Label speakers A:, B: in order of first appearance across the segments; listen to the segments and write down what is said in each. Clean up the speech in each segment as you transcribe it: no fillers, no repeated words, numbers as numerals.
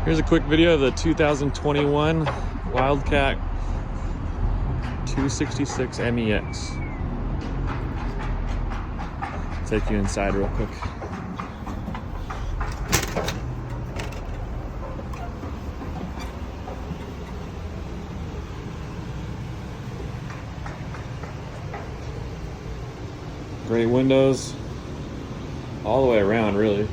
A: Here's a quick video of the 2021 Wildcat 266 MEX. Take you inside real quick. Great windows all the way around, really.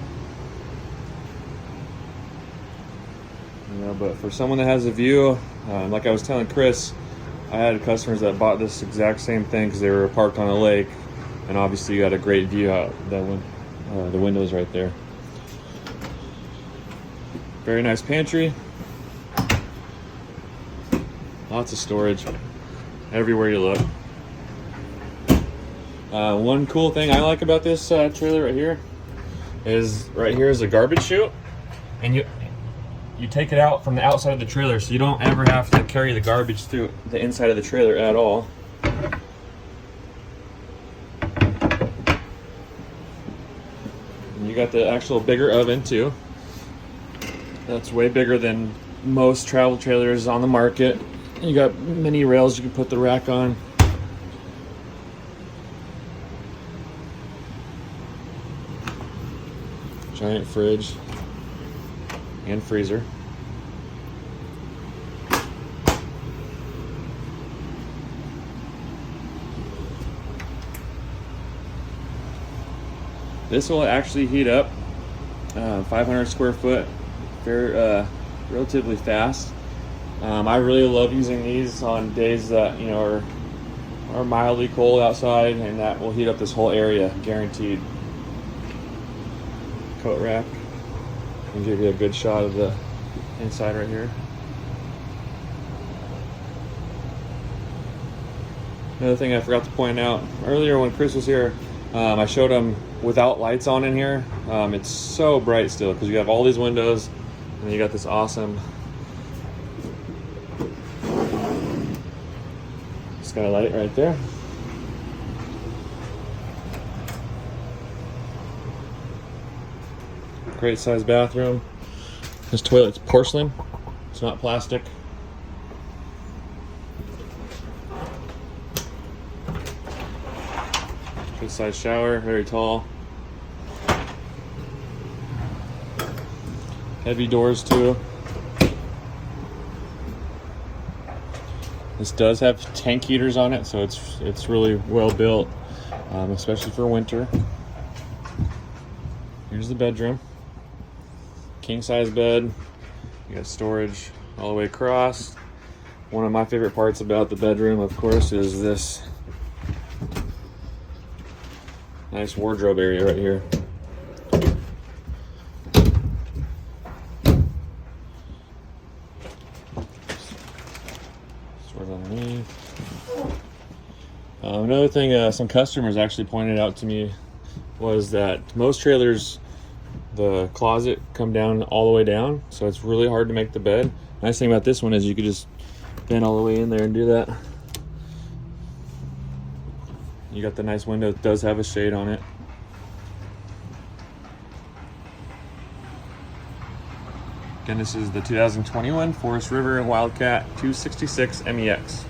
A: But for someone that has a view, like I was telling Chris, I had customers that bought this exact same thing because they were parked on a lake, and obviously you got a great view out the windows right there. Very nice pantry. Lots of storage everywhere you look. One cool thing I like about this trailer right here is a garbage chute, and you take it out from the outside of the trailer, so you don't ever have to carry the garbage through the inside of the trailer at all. And you got the actual bigger oven too. That's way bigger than most travel trailers on the market. You got many rails you can put the rack on. Giant fridge and freezer. This will actually heat up 500 square foot relatively fast. I really love using these on days that are mildly cold outside, and that will heat up this whole area, guaranteed. Coat rack. And give you a good shot of the inside right here. Another thing I forgot to point out earlier when Chris was here, I showed him without lights on in here. It's so bright still because you have all these windows and you got this awesome skylight right there. Great sized bathroom. This toilet's porcelain, it's not plastic. Good sized shower, very tall. Heavy doors too. This does have tank heaters on it, so it's really well built, especially for winter. Here's the bedroom. King size bed. You got storage all the way across. One of my favorite parts about the bedroom, of course, is this nice wardrobe area right here. Storage underneath. Another thing some customers actually pointed out to me was that most trailers, the closet come down all the way down, so it's really hard to make the bed. Nice thing about this one is you could just bend all the way in there and do that. You got the nice window, it does have a shade on it. Again, this is the 2021 Forest River Wildcat 266 MEX.